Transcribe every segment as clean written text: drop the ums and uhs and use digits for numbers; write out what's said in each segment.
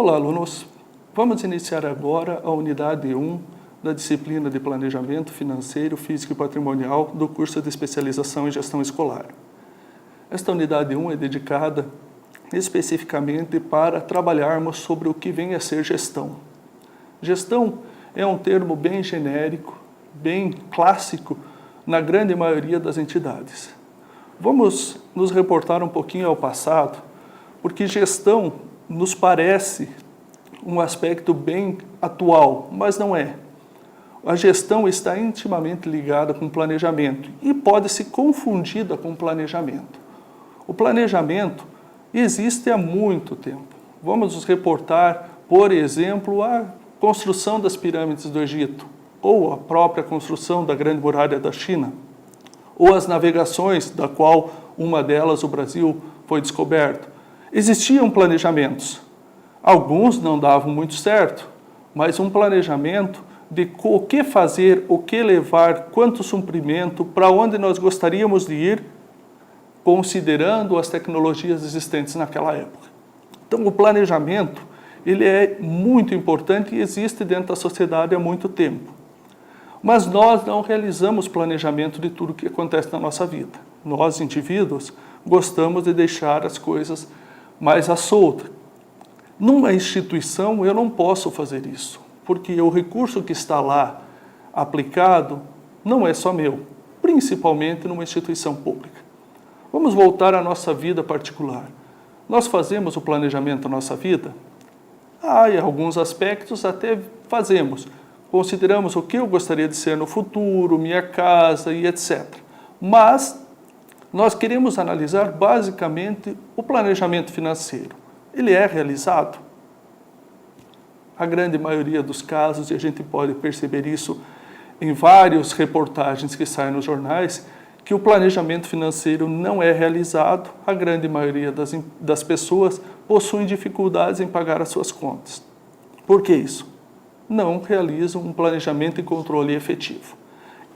Olá, alunos. Vamos iniciar agora a unidade 1 da disciplina de Planejamento Financeiro, Físico e Patrimonial do curso de especialização em Gestão Escolar. Esta unidade 1 é dedicada especificamente para trabalharmos sobre o que vem a ser gestão. Gestão é um termo bem genérico, bem clássico na grande maioria das entidades. Vamos nos reportar um pouquinho ao passado, porque gestão nos parece um aspecto bem atual, mas não é. A gestão está intimamente ligada com planejamento e pode ser confundida com planejamento. O planejamento existe há muito tempo. Vamos nos reportar, por exemplo, a construção das pirâmides do Egito, ou a própria construção da Grande Muralha da China, ou as navegações, da qual uma delas, o Brasil, foi descoberto. Existiam planejamentos. Alguns não davam muito certo, mas um planejamento de o que fazer, o que levar, quanto suprimento, para onde nós gostaríamos de ir, considerando as tecnologias existentes naquela época. Então, o planejamento, ele é muito importante e existe dentro da sociedade há muito tempo. Mas nós não realizamos planejamento de tudo o que acontece na nossa vida. Nós, indivíduos, gostamos de deixar as coisas mais à solta. Numa instituição, eu não posso fazer isso, porque o recurso que está lá aplicado não é só meu, principalmente numa instituição pública. Vamos voltar à nossa vida particular. Nós fazemos o planejamento da nossa vida? Em alguns aspectos até fazemos. Consideramos o que eu gostaria de ser no futuro, minha casa e etc. Mas nós queremos analisar basicamente o planejamento financeiro. Ele é realizado? A grande maioria dos casos, e a gente pode perceber isso em várias reportagens que saem nos jornais, que o planejamento financeiro não é realizado. A grande maioria das pessoas possuem dificuldades em pagar as suas contas. Por que isso? Não realizam um planejamento e controle efetivo.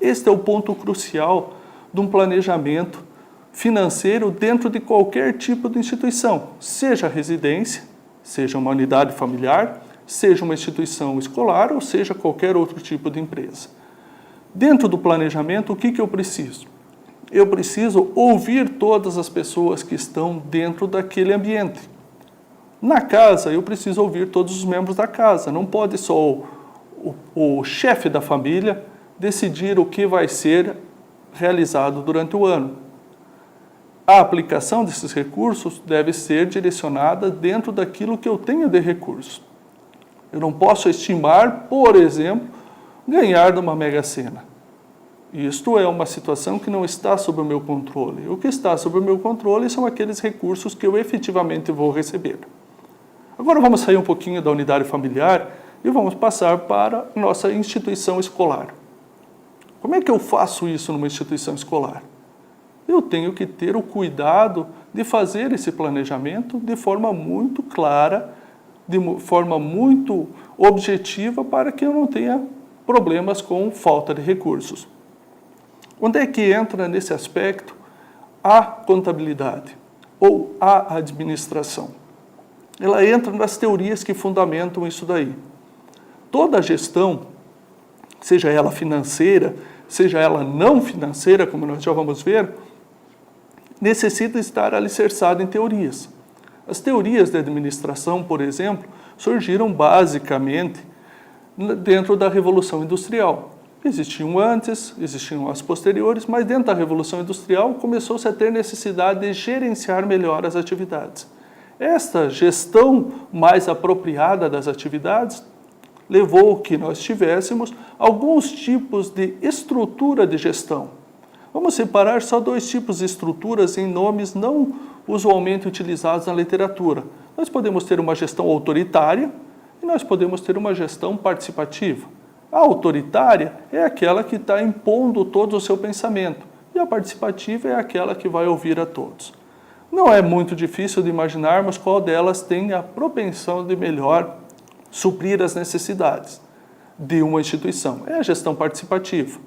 Este é o ponto crucial de um planejamento financeiro dentro de qualquer tipo de instituição, seja residência, seja uma unidade familiar, seja uma instituição escolar ou seja qualquer outro tipo de empresa. Dentro do planejamento, o que eu preciso? Eu preciso ouvir todas as pessoas que estão dentro daquele ambiente. Na casa, eu preciso ouvir todos os membros da casa. Não pode só o chefe da família decidir o que vai ser realizado durante o ano. A aplicação desses recursos deve ser direcionada dentro daquilo que eu tenho de recursos. Eu não posso estimar, por exemplo, ganhar de uma mega-sena. Isto é uma situação que não está sob o meu controle. O que está sob o meu controle são aqueles recursos que eu efetivamente vou receber. Agora vamos sair um pouquinho da unidade familiar e vamos passar para a nossa instituição escolar. Como é que eu faço isso numa instituição escolar? Eu tenho que ter o cuidado de fazer esse planejamento de forma muito clara, de forma muito objetiva, para que eu não tenha problemas com falta de recursos. Onde é que entra nesse aspecto a contabilidade ou a administração? Ela entra nas teorias que fundamentam isso daí. Toda gestão, seja ela financeira, seja ela não financeira, como nós já vamos ver, necessita estar alicerçada em teorias. As teorias de administração, por exemplo, surgiram basicamente dentro da Revolução Industrial. Existiam antes, existiam as posteriores, mas dentro da Revolução Industrial começou-se a ter necessidade de gerenciar melhor as atividades. Esta gestão mais apropriada das atividades levou que nós tivéssemos alguns tipos de estrutura de gestão. Vamos separar só dois tipos de estruturas em nomes não usualmente utilizados na literatura. Nós podemos ter uma gestão autoritária e nós podemos ter uma gestão participativa. A autoritária é aquela que está impondo todo o seu pensamento e a participativa é aquela que vai ouvir a todos. Não é muito difícil de imaginarmos qual delas tem a propensão de melhor suprir as necessidades de uma instituição. É a gestão participativa.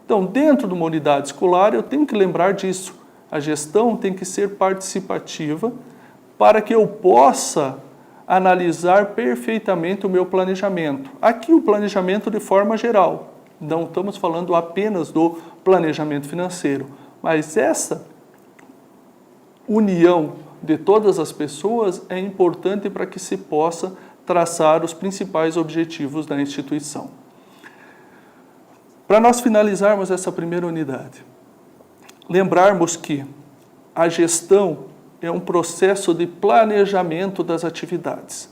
Então, dentro de uma unidade escolar, eu tenho que lembrar disso. A gestão tem que ser participativa para que eu possa analisar perfeitamente o meu planejamento. Aqui o planejamento de forma geral. Não estamos falando apenas do planejamento financeiro, mas essa união de todas as pessoas é importante para que se possa traçar os principais objetivos da instituição. Para nós finalizarmos essa primeira unidade, lembrarmos que a gestão é um processo de planejamento das atividades.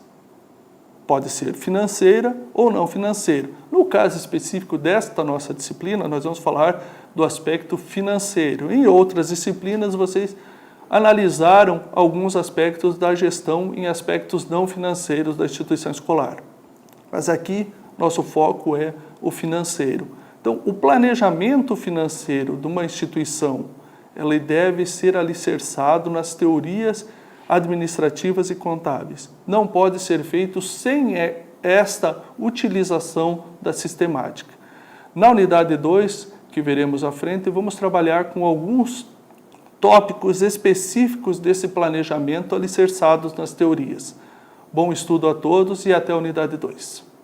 Pode ser financeira ou não financeira. No caso específico desta nossa disciplina, nós vamos falar do aspecto financeiro. Em outras disciplinas, vocês analisaram alguns aspectos da gestão em aspectos não financeiros da instituição escolar. Mas aqui, nosso foco é o financeiro. Então, o planejamento financeiro de uma instituição, ele deve ser alicerçado nas teorias administrativas e contábeis. Não pode ser feito sem esta utilização da sistemática. Na unidade 2, que veremos à frente, vamos trabalhar com alguns tópicos específicos desse planejamento alicerçados nas teorias. Bom estudo a todos e até a unidade 2.